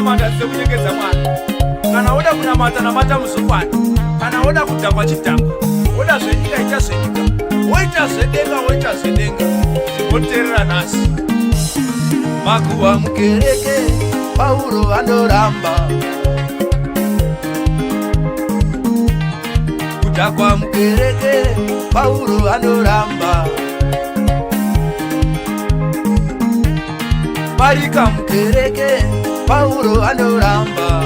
kunamata sekunyengedza mwana kana woda kunamata namata muzukwani kana woda kudhakwa chidhakwa woda zvenyika ita zvenyika woita zvedenga woita zvedenga zvingoteerera nhasi. Makuwa mukereke Pauro andoramba, kudhakwa mukereke Pauro andoramba, parika mukereke Pauro andoramba,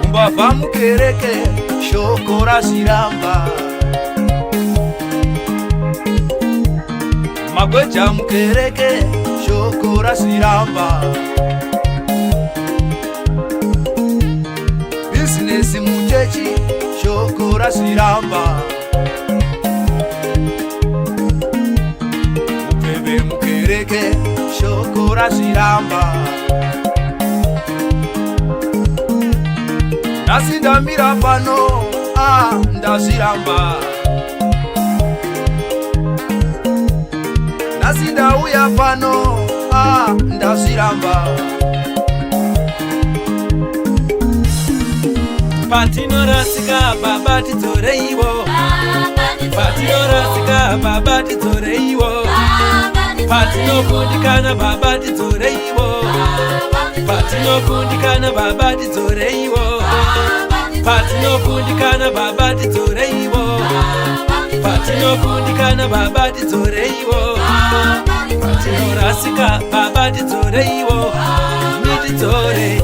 umbavha mukereke shoko razviramba, magweja mukereke shoko razviramba, bizinesi muchechi shoko razviramba, upeve mukereke shoko razviramba. Nasi ndamira pano ndazviramba, nasi ndauya pano ndazviramba. Patinorasika baba tidzoreiwo, patinorasika baba tidzoreiwo, patinokundikana baba tidzoreiwo, patinokundikana baba tidzoreiwo, patinokundikana baba tidzoreiwo, patinokundikana baba tidzoreiwo, patinorasika baba tidzoreiwo, nitidzore.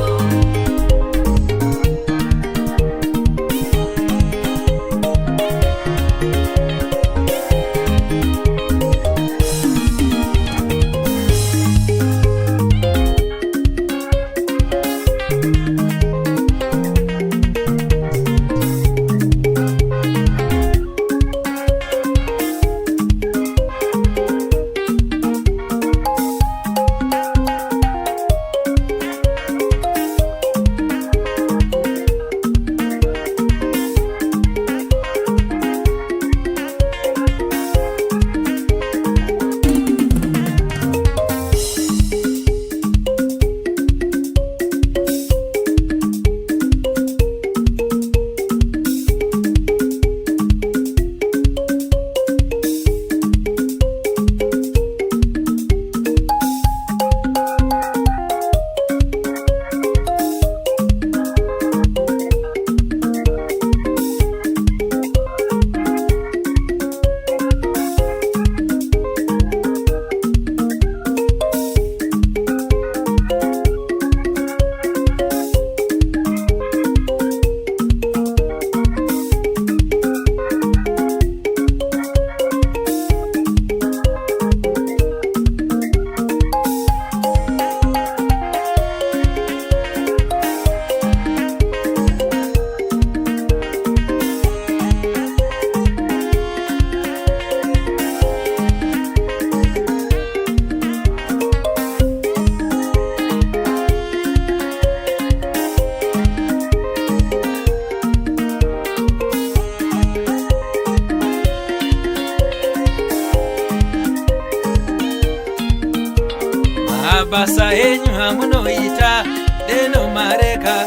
Mabasa enyu hamunoita deno mareka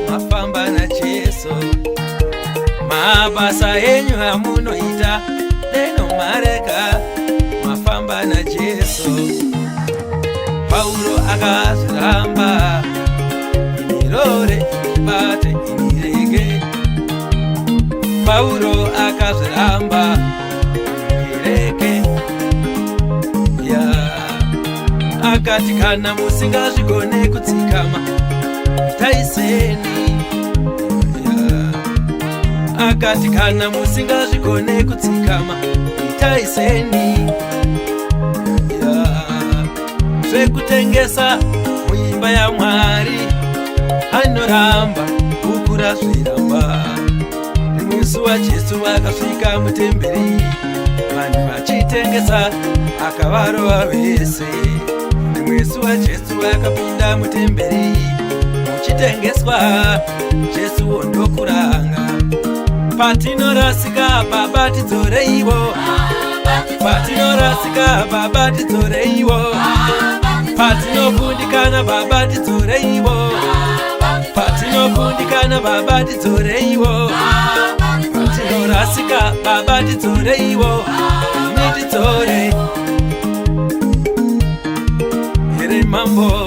mafamba na Jesu. Mabasa enyu hamunoita deno mareka mafamba na Jesu. Paulo akazviramba, inirore inibate inirege. Paulo akazviramba, inirege. Akati kana musingazvigone kutsikama taiseni, akati kana musingazvigone kutsikama taiseni, zvekutengesa muimba yaMwari anoramba kukura zviramba. Musi waJesu akasvika mutemberi, vanhu vachitengesa akavarova vese. Musi waJesu akapinda mutemberi, muchitengeswa Jesu ondokuranga. Patinorasika baba tidzoreiwo, patinorasika baba tidzoreiwo, patinokundikana baba tidzoreiwo, patinokundikana baba tidzoreiwo, patinorasika baba tidzoreiwo, ini tidzore here mambo